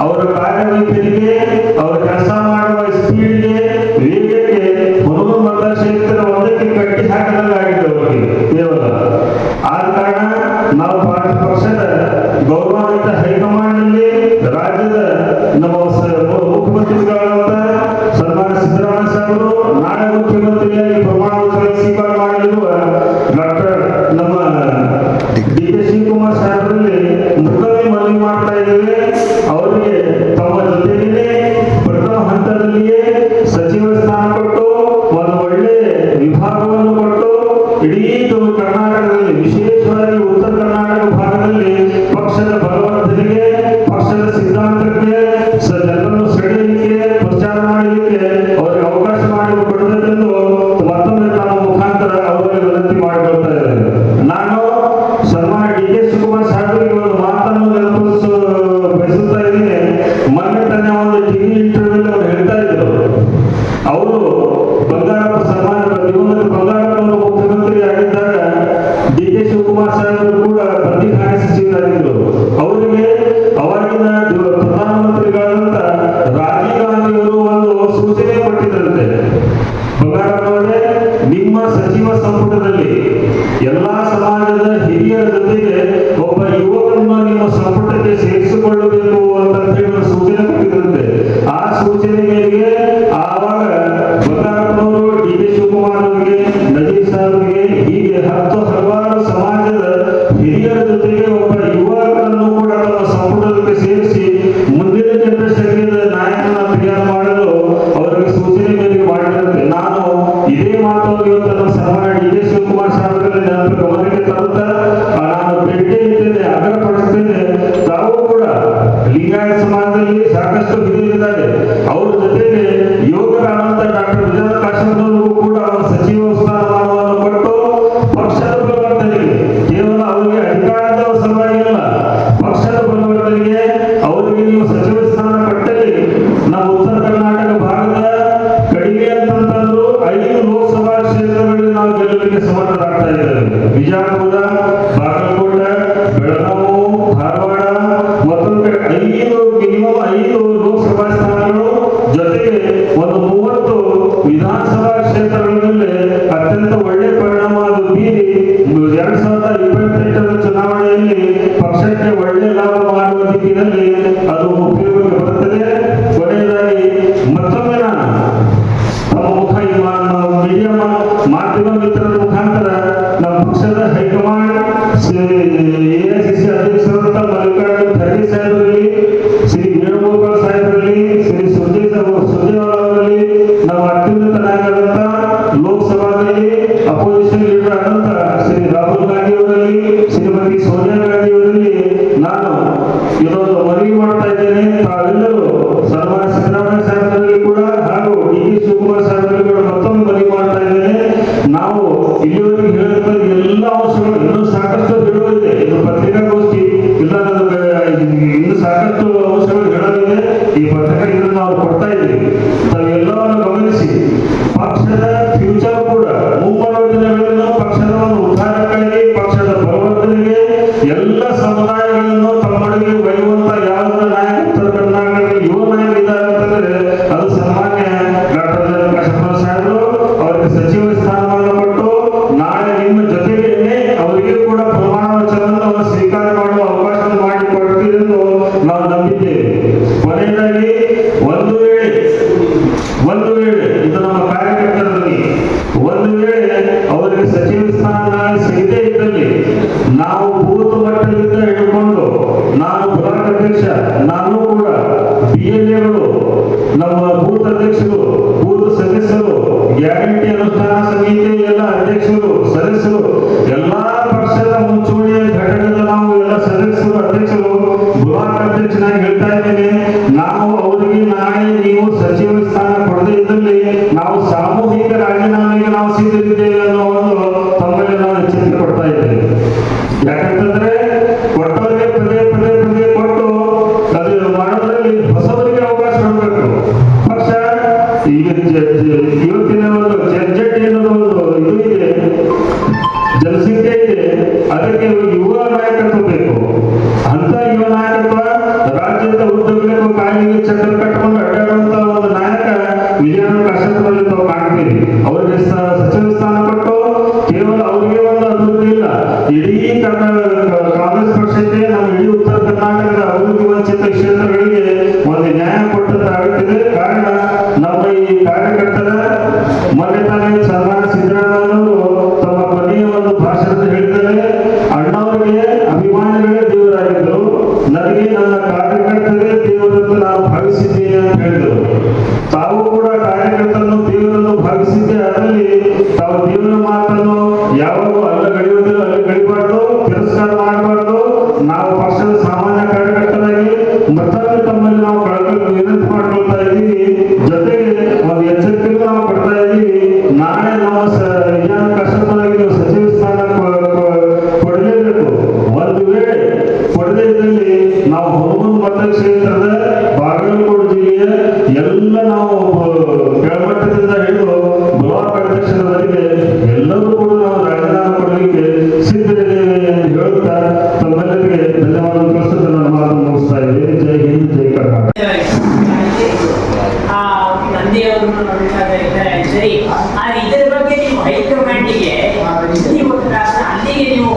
ಅವರ ಕಾರ್ಯವೈಖರಿಗೆ, ಅವರ ಕೆಲಸ ಮಾಡುವ ಸ್ಪೀಡ್ಗೆ, ವೇಗಕ್ಕೆ ಹುನೂರು ಮತಕ್ಷೇತ್ರ ಒಂದಕ್ಕೆ ಕಟ್ಟಿ ಹಾಕಿದಂಗಾಗಿದೆ ಅವರಿಗೆ ಕೇವಲ. ಆದ ಕಾರಣ ನಾವು ಪಕ್ಷದ ಗೌರವಾನ್ವಿತ ಹೈಕಮಾಂಡ್ನಲ್ಲಿ ರಾಜ್ಯದ ನಮ್ಮ ಮುಖ್ಯಮಂತ್ರಿಗಳಾದ ಸನ್ಮಾನ್ಯ ಸಿದ್ದರಾಮಯ್ಯ ಸಾಹೇಬರು ನಾಳೆ ಮುಖ್ಯಮಂತ್ರಿಯಾಗಿ ಪ್ರಮಾಣ ವಚನ ಸ್ವೀಕಾರ ಮಾಡಲಿರುವ ಡಾಕ್ಟರ್ ನಮ್ಮ ಡಿ.ಕೆ. ಶಿವಕುಮಾರ್ ಸಾಹೇಬರಲ್ಲಿ ಮುಖಮಿ ಮನವಿ ಮಾಡ್ತಾ ಇದ್ದೇವೆ. ಅವರಿಗೆ ತಮ್ಮ ಜೊತೆಗೇನೆ ಪ್ರಥಮ ಹಂತದಲ್ಲಿಯೇ ಸಚಿವ ಸ್ಥಾನ ಕೊಟ್ಟು ಒಂದು ಒಳ್ಳೆ ವಿಭಾಗವನ್ನು ಕೊಟ್ಟು ಇಡೀ ಕರ್ನಾಟಕದಲ್ಲಿ ವಿಶೇಷವಾಗಿ ಉತ್ತರ ಕರ್ನಾಟಕ ಭಾಗದಲ್ಲಿ ಪಕ್ಷದ ಬಲವರ್ಧನೆಗೆ, ಪಕ್ಷದ ಸಿದ್ಧಾಂತಕ್ಕೆ, ಜನರನ್ನು ಸೆಳೆಯಲಿಕ್ಕೆ, ಪ್ರಚಾರ ಮಾಡಲಿಕ್ಕೆ ಅವರಿಗೆ ಅವಕಾಶ ಮಾಡಿಕೊಡಬೇಕೆಂದು ಮತ್ತೊಮ್ಮೆ ತಮ್ಮ ಮುಖಾಂತರ ಅವರಿಗೆ ವಿನಂತಿ ಮಾಡಿಕೊಳ್ತಾ ಇದ್ದಾರೆ. ನಾನು ಸನ್ಮಾನ್ಯ ಡಿ.ಕೆ. ಶಿವಕುಮಾರ್ ಸಾಹೇಬರಿಗೆ ಒಂದು ಮಾತನ್ನು ಬಯಸುತ್ತಾ ಇದ್ದೀನಿ. ಮೊನ್ನೆ ತಾನೇ ಒಂದು ಟಿವಿ ಇಂಟರ್ವ್ಯೂ ಅವರು ಹೇಳ್ತಾ ಇದ್ರು, ಅವರು ಬಂಗಾರಪ್ಪ ಸನ್ಮಾನ್ಯ ದಿವಂಗತ ಬಂಗಾರಪ್ಪನವರು ಮುಖ್ಯಮಂತ್ರಿ ಆಗಿದ್ದಾಗ ಡಿ.ಕೆ. ಶಿವಕುಮಾರ್ ಸಾಹೇಬರು ಕೂಡ ಬಂದಿಖಾನೆ ಸಚಿವರಾಗಿದ್ದರು. ಅವರಿಗೆ ಅವಾಗಿನ ಪ್ರಧಾನಮಂತ್ರಿಗಳಾದಂತ ರಾಜೀವ್ ಗಾಂಧಿಯವರು ಒಂದು ಸೂಚನೆ ಕೊಟ್ಟಿದ್ದಂತೆ, ಬಂಗಾರಪ್ಪನವರೇ, ನಿಮ್ಮ ಸಚಿವ ಸಂಪುಟದಲ್ಲಿ ಎಲ್ಲಾ ಸಮಾಜದ ಹಿರಿಯರ ಜೊತೆಗೆ ಒಬ್ಬ ಯುವಕರನ್ನು ನಿಮ್ಮ ಸಂಪುಟಕ್ಕೆ ಸೇರಿಸಿಕೊಳ್ಳಬೇಕು ಅಂತ ಹೇಳಿ ಸೂಚನೆ ಕೊಟ್ಟಿದ್ದಂತೆ. ಆ ಸೂಚನೆ ಮೇರೆಗೆ ಆವಾಗ ಬಂಗಾರಪ್ಪನವರು ಡಿ.ಕೆ. ಶಿವಕುಮಾರ್ ಅವರಿಗೆ, ನಜೀರ್ ಸಾಹೇಬರಿಗೆ, ಹೀಗೆ ಹಲವಾರು ಸಮಾಜದ ಹಿರಿಯರ ಜೊತೆಗೆ ಒಬ್ಬ ಯುವಕರನ್ನು ಕೂಡ ತಮ್ಮ ಸಂಪುಟಕ್ಕೆ ಸೇರಿಸಿ ಮುಂದಿನ ಜನರೇಷನ್ಗೆ ನಾಯಕನ ತಯಾರು ಮಾಡಲು ಅವರಿಗೆ ಸೂಚನೆ ಮೇರೆಗೆ ಮಾಡಿದಂತೆ. ನಾನು ಇದೇ ಮಾತು ಇವತ್ತು ನಮ್ಮ ಸನ್ಮಾನ್ಯ ಡಿ.ಕೆ. ಶಿವಕುಮಾರ್ ಸಾಹೇಬರಲ್ಲಿ ನನ್ನ ಗಮನಕ್ಕೆ ತರುತ್ತಾ ನಾನು ಭೇಟಿ ಇದ್ದೇನೆ, ಆಗ್ರಹಪಡಿಸ್ತೇನೆ. ತಾವು ಕೂಡ ಲಿಂಗಾಯತ ಸಮಾಜದಲ್ಲಿ ಸಾಕಷ್ಟು ಹಿರಿಯರಿದ್ದಾರೆ. ಅವ್ರ ಜೊತೆಗೆ ಯುವಕರಾದಂತ ಡಾಕ್ಟರ್ ವಿಜಯನಂದ ಕಾಶಪ್ಪನವರಿಗೂ ಕೂಡ ಅವರ ಸಚಿವ ಸ್ಥಾನಮಾನವನ್ನು ಕೊಟ್ಟು ಪಕ್ಷದ ಬಲವರ್ಧನೆಗೆ, ಕೇವಲ ಅವರಿಗೆ ಅಧಿಕಾರದ ಸಲುವಾಗಿಲ್ಲ, ಪಕ್ಷದ ಬಲವರ್ಧನೆಗೆ ಅವರಿಗೆ ನೀವು ಸಚಿವ ಸ್ಥಾನ ಕೊಟ್ಟಲ್ಲಿ ನಮ್ಮ ಉತ್ತರ ಕರ್ನಾಟಕ ಭಾಗದ ಕಡಿಮೆ ಅಂತಂತಂದ್ರು 5 ಲೋಕಸಭಾ ಕ್ಷೇತ್ರಗಳಲ್ಲಿ ನಾವು ಗೆಲ್ಲಲಿಕ್ಕೆ ಸಮರ್ಥರಾಗ್ತಾ ಇದ್ದೇವೆ. ಬಿಜಾಪುರ, ಬಾಗಲಕೋಟೆ, ಬೆಳಗಾವಿ, ಧಾರವಾಡ ಮತ್ತೊಂದು ಕಡೆ ಮಿನಿಮಮ್ 5 ಲೋಕಸಭಾ ಸ್ಥಾನಗಳು ಜೊತೆಗೆ ಒಂದು 30 ವಿಧಾನಸಭಾ ಕ್ಷೇತ್ರಗಳಲ್ಲಿ ಅತ್ಯಂತ ಒಳ್ಳೆ ಪರಿಣಾಮ ಅದು ಬೀರಿ 2028ರ ಚುನಾವಣೆಯಲ್ಲಿ ಪಕ್ಷಕ್ಕೆ ಒಳ್ಳೆ ಲಾಭ ಮಾಡುವ ದಿಕ್ಕಿನಲ್ಲಿ ಅದು ಉಪಯೋಗಕ್ಕೆ ಬರುತ್ತದೆ. ಕೊನೆಯದಾಗಿ ಮತ್ತೊಮ್ಮೆ ನಾನು ತಮ್ಮ ಮುಖ ಮೀಡಿಯಾ ಮಾಧ್ಯಮ ಮಿತ್ರರ ಮುಖಾಂತರ ನಮ್ಮ ಪಕ್ಷದ ಹೈಕಮಾಂಡ್, ಎಐಸಿಸಿ ಅಧ್ಯಕ್ಷರಾದಂತ ಮಲ್ಲಿಕಾರ್ಜುನ ಖರ್ಗೆ ಸಾಹೇಬರಲ್ಲಿ, ಶ್ರೀ ವೇಣುಗೋಪಾಲ್ ಸಾಹೇಬರಲ್ಲಿ, ಶ್ರೀ ಸುರ್ಜೇವಾಲಾ ಅವರಲ್ಲಿ, ನಮ್ಮ ಅತ್ಯುನ್ನತ ನಾಯಕರಾದಂತ ಲೋಕಸಭಾದಲ್ಲಿ ಅಪೋಸಿಷನ್ ಲೀಡರ್ ಆದಂತ ಶ್ರೀ ರಾಹುಲ್ ಗಾಂಧಿ ಅವರಲ್ಲಿ, ಶ್ರೀಮತಿ ಸೋನಿಯಾ ಗಾಂಧಿ ಅವರಲ್ಲಿ ನಾನು ಇದೊಂದು ಮನವಿ ಮಾಡ್ತಾ ಇದ್ದೇನೆ. ತಾವೆಲ್ಲರೂ ಸನ್ಮಾನ್ಯ ಸಿದ್ದರಾಮಯ್ಯ ಸಾಹೇಬರಲ್ಲಿ ಕೂಡ ಹಾಗೂ ಡಿ.ಕೆ. ಶಿವಕುಮಾರ್ ಸಾಹೇಬರಲ್ಲಿ ಕೂಡ ಮತ್ತೊಮ್ಮೆ ಮನವಿ ಮಾಡ್ತಾ ಇದ್ದೇನೆ. ನಾವು ಇಲ್ಲಿವರೆಗೆ ಹೇಳಿದ ಎಲ್ಲ ಅಂಶಗಳು ಇನ್ನೂ ಸಾಕಷ್ಟು ಹೇಳುವುದಿದೆ. ಇದು ಪತ್ರಿಕಾಗೋಷ್ಠಿ ಇಲ್ಲ, ಇನ್ನು ಸಾಕಷ್ಟು ಅಂಶಗಳು ಹೇಳಲಿದೆ. ಈ ಪತ್ರಿಕಾ ಇದನ್ನು ನಾವು ಕೊಡ್ತಾ ಇದ್ದೀವಿ. ತಾವೆಲ್ಲವನ್ನು ಗಮನಿಸಿ ಪಕ್ಷದ ಫ್ಯೂಚರ್ ಕೂಡ ಮುಂಬರುವ ದಿನಗಳನ್ನು ಪಕ್ಷದ ಒಂದು ಉದ್ಧಾರಕ್ಕಾಗಿ, ಪಕ್ಷದ ಬಲವರ್ಧನೆಗೆ ಎಲ್ಲ ಸಮುದಾಯಗಳನ್ನು ತಮ್ಮೊಳಗೆ ಒಯ್ಯುವಂತ ಯಾವುದೇ ನಾಯಕ ಉತ್ತರ ಕರ್ನಾಟಕದಲ್ಲಿ ಯುವ ನಾಯಕ ಇದ್ದಾರೆ ಅಂತಂದ್ರೆ ಅದು ಸನ್ಮಾನ್ಯ ಡಾಕ್ಟರ್ ವಿಜಯನಂದ ಕಾಶಪ್ಪನವರು ಸಾಹೇಬರು. ಅವರಿಗೆ ಸಚಿವ ಸ್ಥಾನವನ್ನು ಕೊಟ್ಟು ನಾಳೆ ನಿಮ್ಮ ಜೊತೆಗೇನೆ ಅವರಿಗೆ ಕೂಡ ಪ್ರಮಾಣ ವಚನವನ್ನು ಸ್ವೀಕಾರ ಮಾಡುವ ಅವಕಾಶ ಮಾಡಿಕೊಡ್ತೀರಿ ಎಂದು ನಾವು ನಂಬಿದ್ದೇವೆ. ಕೊನೆಯದಾಗಿ ಒಂದು ವೇಳೆ ಇದು ನಮ್ಮ ಕಾರ್ಯಕರ್ತರಲ್ಲಿ ಒಂದು ವೇಳೆ ಅವರಿಗೆ ಸಚಿವ ಸ್ಥಾನ ಸಿಗದೇ ಇದ್ದಲ್ಲಿ ನಾವು ಬೂತ್ ಮಟ್ಟದಿಂದ ಹಿಡ್ಕೊಂಡು ನಾವು ಹುನಗುಂದ ಮತಕ್ಷೇತ್ರದ ಬಾಗಲಕೋಟೆ ಜಿಲ್ಲೆಯ ಎಲ್ಲ ನಾವು ಕೆಳಮಟ್ಟದಿಂದ ಹಿಡಿದು ಬ್ಲಾಕ್ ಅಧ್ಯಕ್ಷರವರೆಗೆ ಎಲ್ಲರೂ ಕೂಡ ನಾವು ರಾಜೀನಾಮೆ ಕೊಡಲಿಕ್ಕೆ ಸಿದ್ಧರಿದ್ದೇವೆ ಎಂದು ಹೇಳುತ್ತಾ ತಮ್ಮೆಲ್ಲರಿಗೆ ಧನ್ಯವಾದ ತಿಳಿಸುತ್ತಾ ನನ್ನ ಮಾತು ಮುಗಿಸ್ತಾ ಇದ್ದೇನೆ. ಜೈ ಹಿಂದ್, ಜೈ ಕರ್ನಾಟಕ. ತಂದೆಯವರು ಸರಿ, ಆದ್ರೆ ಇದರ ಬಗ್ಗೆ ನೀವು ಹೈಕಮಾಂಡಿಗೆ ಅಲ್ಲಿಗೆ ನೀವು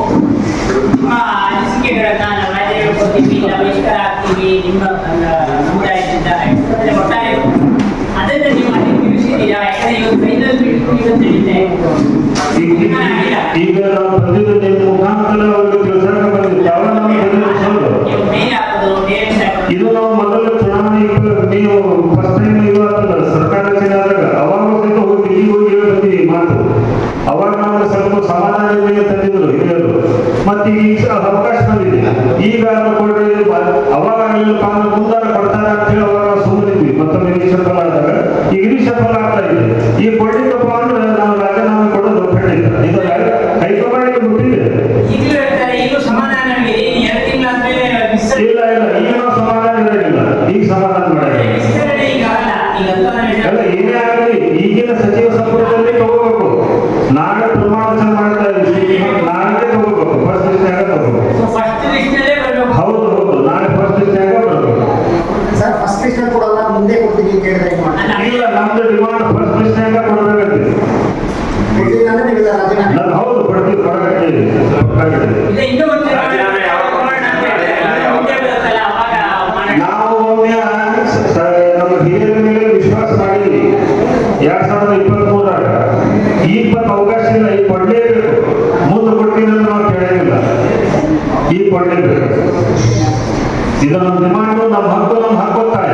ನಿಮ್ಮ ಅನಿಸಿಕೆಗಳನ್ನ ನಾವು ರಾಜ್ಯಗಳು ಕೊಡ್ತೀವಿ, ನಾವು ಬಹಿಷ್ಕಾರ ಆಗ್ತೀವಿ, ನಿಮ್ಮ ಸಮುದಾಯದಿಂದ ಒಟ್ಟಾರೆ ಅದನ್ನು ನೀವು ಅಲ್ಲಿ ತಿಳಿಸಿದ್ದೀರಾ? ಯಾಕಂದ್ರೆ ಇವತ್ತು ಫೈನಲ್ ಇವತ್ತಿದೆ ಈಗ ನಾವು ಬಂದಿದ್ದು ನಿಮ್ಮ ಮುಖಾಂತರ ಅವರಿಗೆ ತಿಳಿಸಕ್ಕೆ ಬಂದಿದ್ದು ಯಾವ ನಾವು ಮೇಲೆ ಹಾಕೋದು ಇದು ನಾವು ಮೊದಲ ಚುನಾವಣೆ ನೀವು ಫಸ್ಟ್ ಟೈಮ್ ಇವತ್ತಲ್ಲ ಸರ್ಕಾರ ರಚನೆ ಆದಾಗ ಅವಾಗ ಸಹಿತ ಹೋಗಿ ಇಲ್ಲಿ ಹೋಗಿ ಹೇಳ್ತೀವಿ ಮಾತು. ಅವಾಗ ನಮಗೆ ಸ್ವಲ್ಪ ಸಮಾಧಾನ ತಂದಿದ್ರು ಹಿರಿಯರು. ಮತ್ತೆ ಈಗ ಅವಕಾಶ ಬಂದಿದೆ, ಈಗ ಕೊಡ್ರಿ ಅವಾಗ ಮುಂದಾರ ಕೊಡ್ತಾರೆ ಅಂತ ಹೇಳಿ ಅವಾಗ ಸುಮ್ಮನಿದ್ವಿ. ಮತ್ತೊಮ್ಮೆ ಸಫಲ ಆದಾಗ ಈಗ ಸಫಲ ಆಗ್ತಾ ಇದೆ. ಈ ಕೊಡ್ಲಿಕ್ಕಪ್ಪ ಅಂದ್ರೆ ನಾವು ರಾಜೀನಾಮೆ ಕೊಡೋದು ಖಂಡಿತ. ಇದು ಹೈಕಮಾಂಡ್ಗೆ ಬಿಟ್ಟಿದೆ. ಈಗಲೂ ಸಮಾಧಾನ ಇಲ್ಲ ಈಗ ನಾವು ಸಮಾಧಾನ ಇರೋದಿಲ್ಲ. ಈಗ ಸಮಾಧಾನ ಮಾಡಿಲ್ಲ. ಅಲ್ಲ ಏನೇ ಆಗಲಿ ಈಗಿನ ಸಚಿವ ಸಂಪುಟದಲ್ಲಿ ತಗೋಬೇಕು. ನಾಳೆ ಪ್ರಮಾಣ ವಚನ ಮಾಡ್ತಾ ಇದ್ದೀವಿ, ನಾಳೆ ತಗೋಬೇಕು. ಫಸ್ಟ್ ಲಿಸ್ಟ್ನಾಗ ತಗೋಬೇಕು. ಹೌದು ಹೌದು, ನಾಳೆ ಫಸ್ಟ್ ಲಿಸ್ಟ್ನಾಗ ಬರಬೇಕು. ಸರ್ ಫಸ್ಟ್ ಲಿಸ್ಟ್ ಕೊಡಲ್ಲ, ಮುಂದೆ ಕೊಡ್ತೀನಿ ಅಂತ ಹೇಳಿದ್ರೆ ಇಲ್ಲ, ನಮ್ದು ಡಿಮಾಂಡ್ ಫಸ್ಟ್ ಲಿಸ್ಟ್ನಾಗ ಕೊಡಬೇಕಂತೆ. ಹೌದು ಕೊಡ್ತೀವಿ, ಕೊಡಬೇಕು. ನಾವು ಒಮ್ಮೆ ನಮ್ಮ ಹಿರಿಯರ ಮೇಲೆ ವಿಶ್ವಾಸ ಮಾಡಿದ್ವಿ 2023 20 ಅವಕಾಶ ಇಲ್ಲ, ಈಗ ಕೊಡ್ಲೇಬೇಕು. ಮುಂದೆ ಕೊಡ್ತೀನಿ ಅಂತ ನಾವು ಕೇಳಿಲ್ಲ, ಈಗ ಕೊಡ್ಲೇಬೇಕು. ಇದು ನಮ್ಮ ಡಿಮಾಂಡು, ನಮ್ಮ ಹಕ್ಕು, ನಮ್ಮ ಹಕ್ಕೊತ್ತಾಯ.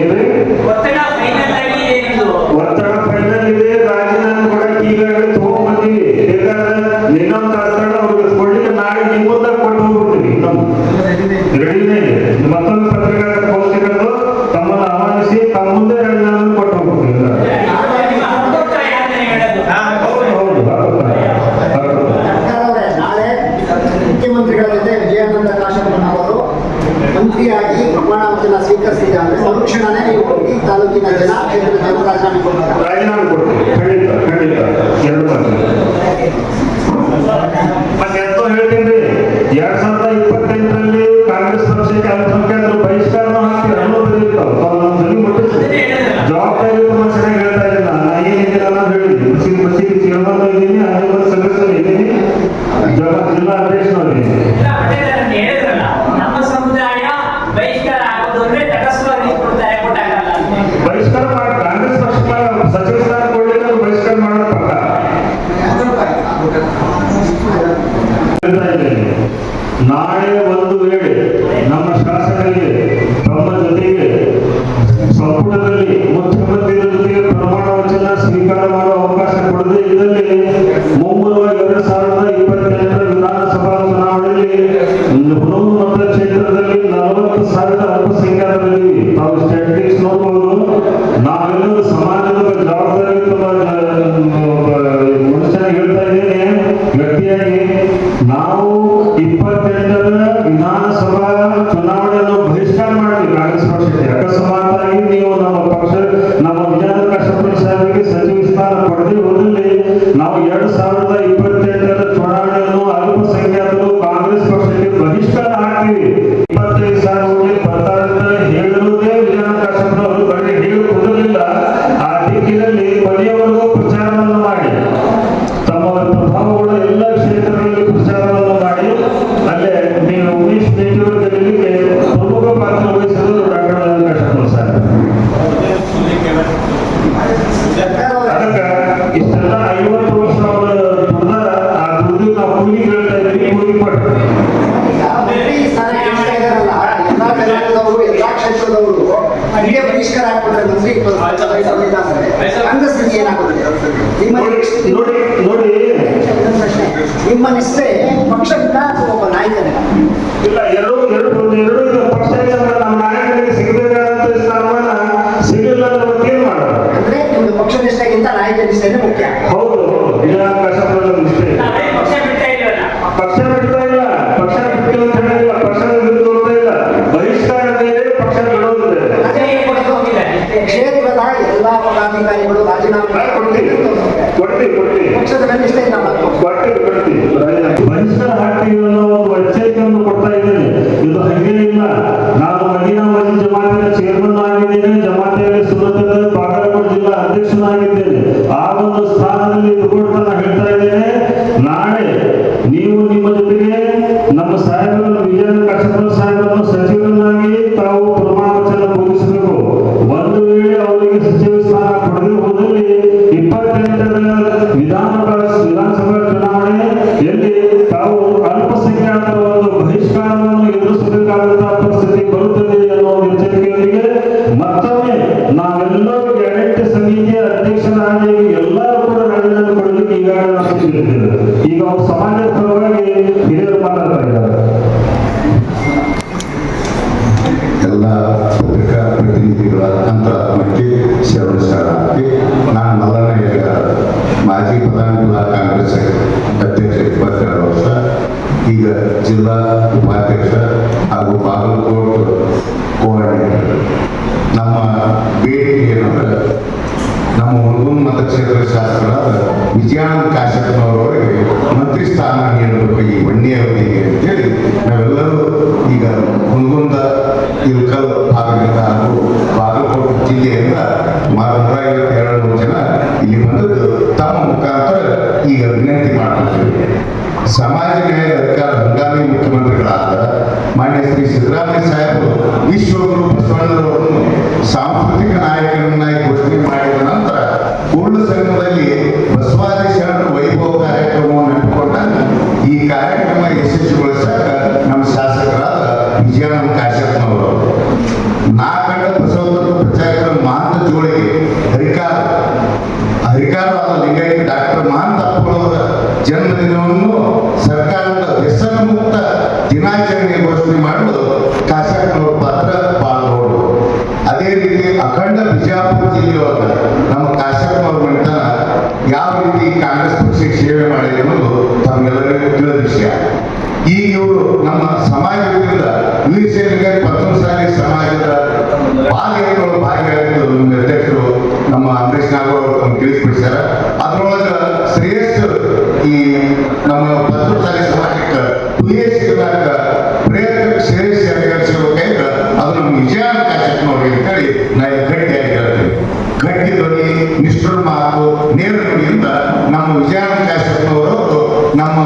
ಏನ್ರಿ ಒತ್ತಡ ಫೈನಲ್ ಇದೆ. ರಾಜೀನಾಮೆ ಕೊಡಕ್ಕೆ ಈಗಾಗಲೇ ತಗೊಂಡ್ಬಂದೀವಿ. ಬೇಕಾದ್ರೆ ಇನ್ನೊಂದು ತಾಸು ಅವ್ರಿಗೆ ಕೊಡ್ಲಿಕ್ಕೆ ನಾಳೆ ನಿಮ್ಮ ಮುಂದೆ ಕೊಟ್ಟು ಹೋಗ್ಬಿಡ್ತೀವಿ. ರೆಡಿನೇ ಇದೆ. ಮತ್ತೊಂದು ಪತ್ರಿಕಾ ಪೋಸ್ಟಿಗಳು ತಮ್ಮನ್ನು ಆಹ್ವಾನಿಸಿ ತಮ್ಮ ಮುಂದೆ ರಾಜೀನಾಮೆ ಕೊಟ್ಟು ಹೋಗ್ಬಿಡ್ತೀವಿ. ನಾಳೆ ಮುಖ್ಯಮಂತ್ರಿಗಳ ಜೊತೆ ವಿಜಯಾನಂದ ಕಾಶಪ್ಪನವರು ಮಂತ್ರಿಯಾಗಿ ಪ್ರಮಾಣ ವಚನ ಸ್ವೀಕರಿಸಿದ್ದಾರೆ. ಮರುಕ್ಷಣನೇ ನೀವು ಈ ತಾಲೂಕಿನ ಕ್ಷೇತ್ರದ ಜನ ರಾಜೀನಾಮೆ ಕೊಡ್ತಾರೆ. ರಾಜೀನಾಮೆ ಕೊಡ್ತೀವಿ, ಖಂಡಿತ ಖಂಡಿತ. ಎರಡು ಮಾತು ಮತ್ತೆ ಎಂತೋ ಹೇಳ್ತೀನಿ. 2028ರಲ್ಲಿ ಕಾಂಗ್ರೆಸ್ ಪಕ್ಷಕ್ಕೆ ಅಲ್ಪಸಂಖ್ಯಾತರು ಬಹಿಷ್ಕಾರನೂ ಹಾಕಿ ಅನ್ನೋದು ಮುಟ್ಟಿಸ್ತೀವಿ. ಜವಾಬ್ದಾರಿ ಚೆನ್ನಾಗಿ ಹೇಳ್ತಾ ಇದ್ದೀನಿ. ನಾನು ಏನಿದ್ದೀರ ನಾನು ಹೇಳಿದ್ದೀನಿ. ಮಸೀದಿ ಚೇರ್ಮನ್ ಇದ್ದೀನಿ, 11 ಸದಸ್ಯರು ಇದ್ದೀನಿ, ಜಿಲ್ಲಾ ಅಧ್ಯಕ್ಷನಿದ್ದೀನಿ. ನಮ್ಮ ಸಮುದಾಯ ಬಹಿಷ್ಕಾರ ಆಗೋದು ಅಂದ್ರೆ ತಟಸ್ಥವಾಗಿ ಕೊಡ್ತಾರೆ, ಬಹಿಷ್ಕಾರ ಮಾಡಿ ಕಾಂಗ್ರೆಸ್ ಪಕ್ಷ ಸಚಿವ ಸ್ಥಾನ ಕೊಡಲಿಕ್ಕೆ ಬಹಿಷ್ಕಾರ ಮಾಡೋ ಪಕ್ಕ. ನಾಳೆ ಒಂದು ವೇಳೆ ನಮ್ಮ ಶಾಸಕರಿಗೆ ತಮ್ಮ ಜೊತೆಗೆ ಸಂಪುಟದಲ್ಲಿ ಮುಖ್ಯಮಂತ್ರಿಗಳ ಜೊತೆಗೆ ಪ್ರಮಾಣ ವಚನ ಸ್ವೀಕಾರ ಮಾಡುವ ಅವಕಾಶ ಕೊಡದೇ ಇದ್ದಲ್ಲಿ ಮುಂಬರುವ 2028ರ ವಿಧಾನಸಭಾ ಚುನಾವಣೆಯಲ್ಲಿ ಹುನಗುಂದ ಮತಕ್ಷೇತ್ರದಲ್ಲಿ 40,000 ಅಲ್ಪಸಂಖ್ಯಾತರಿದ್ದೀವಿ. ತಾವು ಸ್ಟ್ಯಾಟಿಸ್ಟಿಕ್ಸ್ ನೋಡಬಹುದು. ನಾವೆಲ್ಲರೂ ಸಮಾಜದ ಜವಾಬ್ದಾರಿಯುತ ಮನುಷ್ಯನಿಗೆ ಹೇಳ್ತಾ ಇದ್ದೇನೆ ವ್ಯಕ್ತಿಯಾಗಿ. ನಾವು 28ರ ವಿಧಾನಸಭಾ ಚುನಾವಣೆಯನ್ನು ಬಹಿಷ್ಕಾರ ಮಾಡಿದ್ವಿ ಕಾಂಗ್ರೆಸ್ ಪಕ್ಷಕ್ಕೆ. ಅಕಸ್ಮಾತ್ತಾಗಿ ನೀವು ನಮ್ಮ ಪಕ್ಷ ನಮ್ಮ ವಿಜಯಾನಂದ ಕಾಶಪ್ಪನ ಸಾಹೇಬರಿಗೆ ಸಚಿವ ಸ್ಥಾನ ಪಡೆದೇ ಹೋದಲ್ಲಿ ನಾವು 2028ರ ಚುನಾವಣೆಯನ್ನು ಅಲ್ಪಸಂಖ್ಯಾತರು ಕಾಂಗ್ರೆಸ್ ಪಕ್ಷಕ್ಕೆ ಬಹಿಷ್ಕಾರ ಹಾಕ್ತೀವಿ. 25,000 ಹೋಗಿ ಬರ್ತಾರೆ ಅಂತ ಹೇಳಿರುವುದೇ ವಿಜಯಾನಂದ ಕಾಶಪ್ಪನವರು ಬರೀ ಹೇಳಿಕೊಳ್ಳಲಿಲ್ಲ. ಆ ದಿಕ್ಕಿನಲ್ಲಿ ಕೊನೆಯವರೆಗೂ ಪ್ರಚಾರವನ್ನು ಮಾಡಿ ತಮ್ಮ ಪ್ರಭಾವಗಳು ಎಲ್ಲ ಕ್ಷೇತ್ರಗಳಲ್ಲಿ ಪ್ರಚಾರವನ್ನು ಮಾಡಿ ಅಲ್ಲೇ ನೀವು ಉಮೇಶ್ ಬೇಟಿಯವರು ಗೆಲ್ಲಲಿಕ್ಕೆ ಪ್ರಮುಖ ಪಾತ್ರ ವಹಿಸಿದರು ಡಾಕ್ಟರ್ ವಿಜಯಾನಂದ ಕಾಶಪ್ಪನವರು ಸರ್. ಅದಕ್ಕೆ ಇಷ್ಟೆಲ್ಲ 50 ವರ್ಷ ಅವರ ದುಡ್ದಾರ. ಆ ದುಡ್ಡು ನಾವು ಕೂಲಿ ಹೇಳ್ತಾ ಇದ್ದೀವಿ, ಕೂಲಿ ಕೊಟ್ಟು ಎಲ್ಲಾ ಜನಾಂಗದವರು ಎಲ್ಲಾ ಕ್ಷೇತ್ರದವರು ಹೀಗೆ ಬಹಿಷ್ಕಾರ ಹಾಕ್ಬಿಟ್ರೆ ಮಂತ್ರಿ ಹಂಗ ಸ್ಥಿತಿ ಏನಾಗುತ್ತೆ? ನೋಡಿ ನಿಮ್ಮ ನಿಷ್ಠೆ ಪಕ್ಷದಿಂದ ಒಬ್ಬ ನಾಯಕನ ಇಲ್ಲ, ಎರಡು ಪಕ್ಷ ನಮ್ಮ ನಾಯಕರಿಗೆ ಸಿಗಬೇಕಾದಂತ ಸ್ಥಾನಮಾನ ಸಿಗಲಿಲ್ಲ ಅಂದ್ರೆ ಏನ್ ಮಾಡೋದು? ಅಂದ್ರೆ ನಿಮ್ದು ಪಕ್ಷ ನಿಷ್ಠೆಗಿಂತ ನಾಯಕ ನಿಷ್ಠೆನೇ ಮುಖ್ಯ. ಹೌದು, ವಿಜಯಾನಂದ ಕಾಶಪ್ಪನವರ ನಿಷ್ಠೆ. ಪಕ್ಷ ಬಿಡ್ತಾ ಇಲ್ಲ, ನೀವು ನಿಮ್ಮ ಜೊತೆಗೆ ನಮ್ಮ ಸಾಹೇಬರನ್ನು ವಿಜಯನಗರ ಕಾಶಪ್ಪನ ಸಾಹೇಬರನ್ನು ಸಚಿವರನ್ನಾಗಿ ತಾವು ಪ್ರಮಾಣ ವಚನ ಬೋಧಿಸಬೇಕು. ಒಂದು ವೇಳೆ ಅವರಿಗೆ ಸಚಿವ ಸ್ಥಾನ ಕೊಡದೆ ಹೋದಲ್ಲಿ 28ರ ವಿಧಾನಸಭಾ ಚುನಾವಣೆಯಲ್ಲಿ ತಾವು ಅಲ್ಪಸಂಖ್ಯಾತರ ಒಂದು ಬಹಿಷ್ಕಾರವನ್ನು ಎದುರಿಸಬೇಕಾದಂತಹ ಪರಿಸ್ಥಿತಿ ಬರುತ್ತದೆ ಎನ್ನುವ ಎಚ್ಚರಿಕೆಯೊಂದಿಗೆ ಮತ್ತೊಮ್ಮೆ ನಾವೆಲ್ಲರೂ ಗ್ಯಾರಂಟಿ ಸಮಿತಿಯ ಅಧ್ಯಕ್ಷರಾಗಿ ಎಲ್ಲರೂ ಕೂಡ ರಾಜೀನಾಮೆ ಕೊಡಲಿಕ್ಕೆ ಈಗಾಗಲೇ ನಾವು ತಿಳಿದಿದ್ದೇವೆ. ಈಗ ಅವರು ಸಮಾಜದ ಪರವಾಗಿ ಹಿರಿಯರು ಮಾತಾಡ್ತಾ ಇದ್ದಾರೆ. ಎಲ್ಲ ಪತ್ರಿಕಾ ಪ್ರತಿನಿಧಿಗಳ ಅಂತರಾತ್ಮಕ್ಕೆ ಶರಣ ಶರಣಾರ್ಥಿ. ನಾನು ಮಲ್ಲನಯ್ಯ, ಮಾಜಿ ಪ್ರಧಾನ ಜಿಲ್ಲಾ ಕಾಂಗ್ರೆಸ್ ಅಧ್ಯಕ್ಷ 22 ವರ್ಷ, ಈಗ ಜಿಲ್ಲಾ ಉಪಾಧ್ಯಕ್ಷ ಹಾಗೂ ಬಾಗಲಕೋಟ್ ಕೋಆರ್ಡಿನೇಟರ್. ನಮ್ಮ ಬೇಡಿಕೆ ಏನಂದ್ರೆ, ನಮ್ಮ ಹುಣಗುನ್ ಮತಕ್ಷೇತ್ರ ಶಾಸಕರಾದ ವಿಜಯಾನಂದ ಕಾಶಪ್ಪನವರವರಿಗೆ ಮಂತ್ರಿ ಸ್ಥಾನ ನೀಡಬೇಕು ಈ ವನ್ಯ ಅವಧಿಗೆ ಅಂತೇಳಿ ನಾವೆಲ್ಲರೂ ಈಗ ಹುಣಗುಂದ ಇಲ್ಕಲ್ ಭಾಗದಿಂದ ಹಾಗೂ ಬಾಗಲಕೋಟೆ ಜಿಲ್ಲೆಯಿಂದ ಸುಮಾರು 152 ಜನ ಇಲ್ಲಿ ಬಂದದ್ದು ತಮ್ಮ ಮುಖಾಂತರ ಈಗ ವಿನಂತಿ ಮಾಡ್ತಿದ್ದೇವೆ. ಸಮಾಜ ನ್ಯಾಯದ ಅಧಿಕಾರ ಹಂಗಾಮಿ ಮುಖ್ಯಮಂತ್ರಿಗಳಾದ ಮಾನ್ಯ ಶ್ರೀ ಸಿದ್ದರಾಮಯ್ಯ ಸಾಹೇಬರು ವಿಶ್ವಗುರು ಬಸವಣ್ಣನವರನ್ನು ಸಾಂಸ್ಕೃತಿಕ ನಾಯಕರನ್ನಾಗಿ ಘೋಷಣೆ ಮಾಡಿದ ನಂತರ ಕೂಡಲ ಸಂಘದಲ್ಲಿ ಬಸವಾದಿ ಶರಣರ ವೈಭವ ಕಾರ್ಯಕ್ರಮವನ್ನು ನೆನಪಿಕೊಂಡಾಗ ಈ ಕಾರ್ಯಕ್ರಮ ಯಶಸ್ವಿಗೊಳಿಸಾಕ ನಮ್ಮ ಶಾಸಕರಾದ ವಿಜಯಾನಂದ ಕಾಶಪ್ಪನವರು ನಾಗಂಡ ಬಸವತತ್ವ ಪ್ರಚಾರಕರ ಮಹಾಂತ ಜೋಳಿಗೆ ಹರಿಕಾರವಾದ ಲಿಂಗಾಯತ ಡಾಕ್ಟರ್ ಮಹಾಂತ ಅಪ್ಪಳವರ ಜನ್ಮದಿನವನ್ನು ಸರ್ಕಾರದ ವ್ಯಸನ ಮುಕ್ತ ದಿನಾಚರಣೆ ಘೋಷಣೆ ಮಾಡಲು ಕಾಶಪ್ಪನವರ ಪಾತ್ರ ಬಹಳ ದೊಡ್ಡದು. ಅದೇ ರೀತಿ ಅಖಂಡ ಬಿಜಾಪುರ ಜಿಲ್ಲೆಯೊಳಗ ನಮ್ಮ ಕಾಶಪ್ಪನವರ ಮನೆತನ ಯಾವ ರೀತಿ ಕಾಂಗ್ರೆಸ್ ಪಕ್ಷಕ್ಕೆ ಸೇವೆ ಮಾಡಿದೆ ಅನ್ನೋದು ತಮಗೆಲ್ಲರಿಗೂ ತಿಳಿದ ವಿಷಯ. ಈಗ ಇವರು ನಮ್ಮ ಸಮಾಜದಿಂದ ವೀರಶೈವ ಪದ್ಮಸಾಲಿ ಸಮಾಜದ ಭಾಗಿಗಳು ಭಾಗಿಯಾಗಿದ್ದು ನಮ್ಮ ಅಧ್ಯಕ್ಷರು ನಮ್ಮ ಅಂಬರೀಶ್ ನಾಗೌಡ ಅವರು ತಿಳಿಸ್ಬಿಡ್ತಾರೆ. ಅದರೊಳಗೆ ಶ್ರೇಷ್ಠರು ಈ ನಮ್ಮ ಪದ್ಮಸಾಲಿ ಸಮಾಜಕ್ಕೆ ಸಿಗಲಾಕ ಪ್ರೇರಕ ಶ್ರೇಷ್ಠ ಕೈಗ ಅದು ನಮ್ಮ ವಿಜಯಾನಂದ ಕಾಶಪ್ಪನವ್ರಿಗೆ ಅಂತೇಳಿ ನಾವು ಗಟ್ಟಿಯಾಗಿ ಹೇಳ್ತೀವಿ. ಗಟ್ಟಿ ಧ್ವನಿ, ನಿಷ್ಠುರ ಮಾತು, ನೇರ ನುಡಿಯಿಂದ ನಮ್ಮ ವಿಜಯಾನಂದ ಕಾಶಪ್ಪನವರು ನಮ್ಮ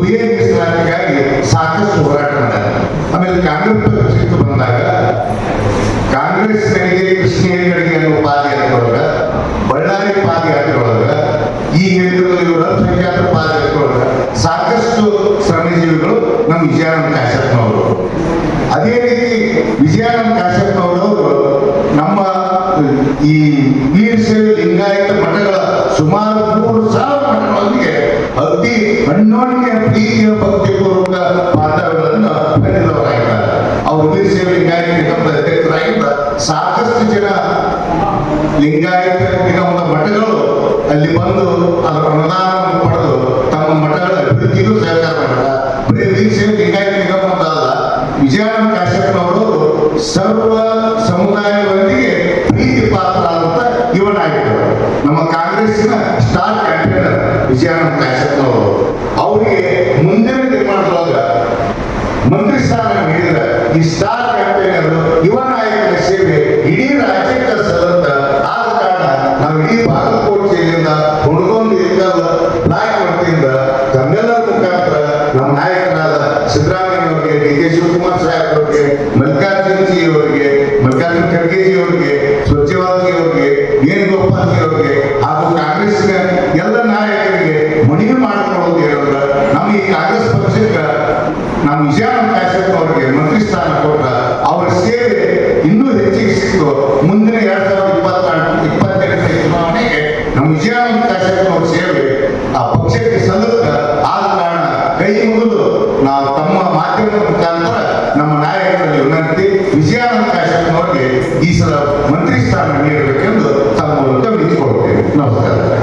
ಮೀಸಲಾತಿಗಾಗಿ ಸಾಕಷ್ಟು ಹೋರಾಟ ಮಾಡ್ಯಾರ. ಆಮೇಲೆ ಕಾಂಗ್ರೆಸ್ ಪಕ್ಷಕ್ಕೆ ಬಂದಾಗ ಕಾಂಗ್ರೆಸ್ ಕಡೆಗೆ ಕೃಷ್ಣೇರಿ ಕಡೆಗೆ ಅನ್ನೋ ಪಾದಯಾತ್ರೆಯೊಳಗ, ಬಳ್ಳಾರಿ ಪಾದಯಾತ್ರೆಯೊಳಗ, ಈ ಹೇಳಿದ್ರು ಅಲ್ಪಸಂಖ್ಯಾತ ಪಾದಯಾತ್ರೆಯೊಳಗ ಸಾಕಷ್ಟು ಶ್ರಮಜೀವಿಗಳು ನಮ್ಮ ವಿಜಯಾನಂದ ಕಾಶಪ್ಪನವರು. ಅದೇ ರೀತಿ ವಿಜಯಾನಂದ ಕಾಶಪ್ಪನವರು ನಮ್ಮ ಈ ವೀರಶೈವ ಲಿಂಗಾಯತ ಮಠಗಳ ಸುಮಾರು 3,000 ಮಠಗಳೊಂದಿಗೆ ಅತಿ ಅನ್ಯೋನ್ಯ ಪ್ರೀತಿಯ ಭಕ್ತಿಪೂರ್ವಕ ಪಾತ್ರಗಳನ್ನು ಬೆಳೆದವರಾಗಿದ್ದಾರೆ. ಅವರು ವೀರಶೈವ ಲಿಂಗಾಯತ ನಿಗಮದ ಅಧ್ಯಕ್ಷರಾಗಿದ್ದ ಸಾಕಷ್ಟು ಜನ ಲಿಂಗಾಯತ ನಿಗಮದ ಮಠಗಳು ಅಲ್ಲಿ ಬಂದು ಅದರ ಅನುದಾನವನ್ನು ಪಡೆದು ತಮ್ಮ ಮಠಗಳ ಅಭಿವೃದ್ಧಿಗೂ ಸಹಕಾರ ಮಾಡಿದ್ದಾರೆ. ಬರೀ ವೀರಶೈವ ಲಿಂಗಾಯತ ನಿಗಮದ ಅಲ್ಲ, ವಿಜಯಾನಂದ ಕಾಶಪ್ಪನವರು ಸರ್ವ ಸಮುದಾಯದೊಂದಿಗೆ ಪ್ರೀತಿ ಪಾತ್ರ ಅಂತ ಇವನಾಗಿದ್ದರು. ನಮ್ಮ ಕಾಂಗ್ರೆಸ್ಸಿನ ಸ್ಟಾರ್ ಕ್ಯಾಂಪೇನರ್ ವಿಜಯಾನಂದ ಕಾಶಪ್ಪನವರು. ಅವರಿಗೆ ಮುಂದಿನ ನಿರ್ಮಾಣದೊಳಗ ಮಂತ್ರಿ ಸ್ಥಾನ ನೀಡಿದ ಈ ಸ್ಟಾರ್ ಕ್ಯಾಂಪೇನರ್ ಯುವ ನಾಯಕನ ಸೇವೆ ಇಡೀ ರಾಜ್ಯಕ್ಕೆ ಸಲ್ಲದ ಆದ ಕಾರಣ ನಾವು ಇಡೀ ಬಾಗಲಕೋಟೆ ಜಿಲ್ಲೆಯಿಂದ ಹುಣಗೊಂದು ಬ್ಲಾಕ್ ವತಿಯಿಂದ ತಮ್ಮೆಲ್ಲರ ಮುಖಾಂತರ ನಮ್ಮ ನಾಯಕರಾದ ಸಿದ್ದರಾಮಯ್ಯ ಅವರಿಗೆ, ಡಿ ಕೆ ಶಿವಕುಮಾರ್ ಸಾಹೇಬ್ ಅವರಿಗೆ, ಮಲ್ಲಿಕಾರ್ಜುನ್ ಜಿ ಅವರಿಗೆ, ಮಲ್ಲಿಕಾರ್ಜುನ್ ಖರ್ಗೆ ಜಿ ಅವರಿಗೆ, ಸ್ವಚ್ಛವಾದ ಜಿ ಅವರಿಗೆ, ವೇಣುಗೋಪಾಲ್ ಜಿ ಅವರಿಗೆ ಹಾಗೂ ಕಾಂಗ್ರೆಸ್ನ ಎಲ್ಲ ನಾಯಕರಿಗೆ ಮನವಿ ಮಾಡಿಕೊಳ್ಳೋದು ಏನಂದ್ರೆ, ನಮ್ಮ ಈ ಕಾಂಗ್ರೆಸ್ ಪಕ್ಷಕ್ಕೆ ನಮ್ಮ ವಿಜಯಾನಂದ ಕಾಶಪ್ಪ ಅವರಿಗೆ ಮಂತ್ರಿ ಸ್ಥಾನ ಕೊಟ್ಟ ಅವರ ಸೇವೆ ಇನ್ನೂ ಹೆಚ್ಚಿಗೆ ಸಿಕ್ತು. ಮುಂದಿನ 2022 ಚುನಾವಣೆಗೆ ನಮ್ಮ ವಿಜಯಾನಂದ ಕಾಶಪ್ಪ ಅವರ ಸೇವೆ ಆ ಪಕ್ಷಕ್ಕೆ ಸಲ್ಲುತ್ತ ಆದ ಕಾರಣ ಕೈ ಮುಗಿದು ನಾವು ತಮ್ಮ ಮಾಧ್ಯಮದ ಮುಖಾಂತರ ನಮ್ಮ ನಾಯಕರಲ್ಲಿ ವಿನಂತಿ, ವಿಜಯಾನಂದ ಕಾಶಪ್ಪನವರಿಗೆ ಈ ಸಲ ಮಂತ್ರಿ ಸ್ಥಾನ ನೀಡಬೇಕೆಂದು ತಮ್ಮ ಮೂಲಕ ವಿಧಿಸಿಕೊಡುತ್ತೇವೆ. ನಮಸ್ಕಾರ.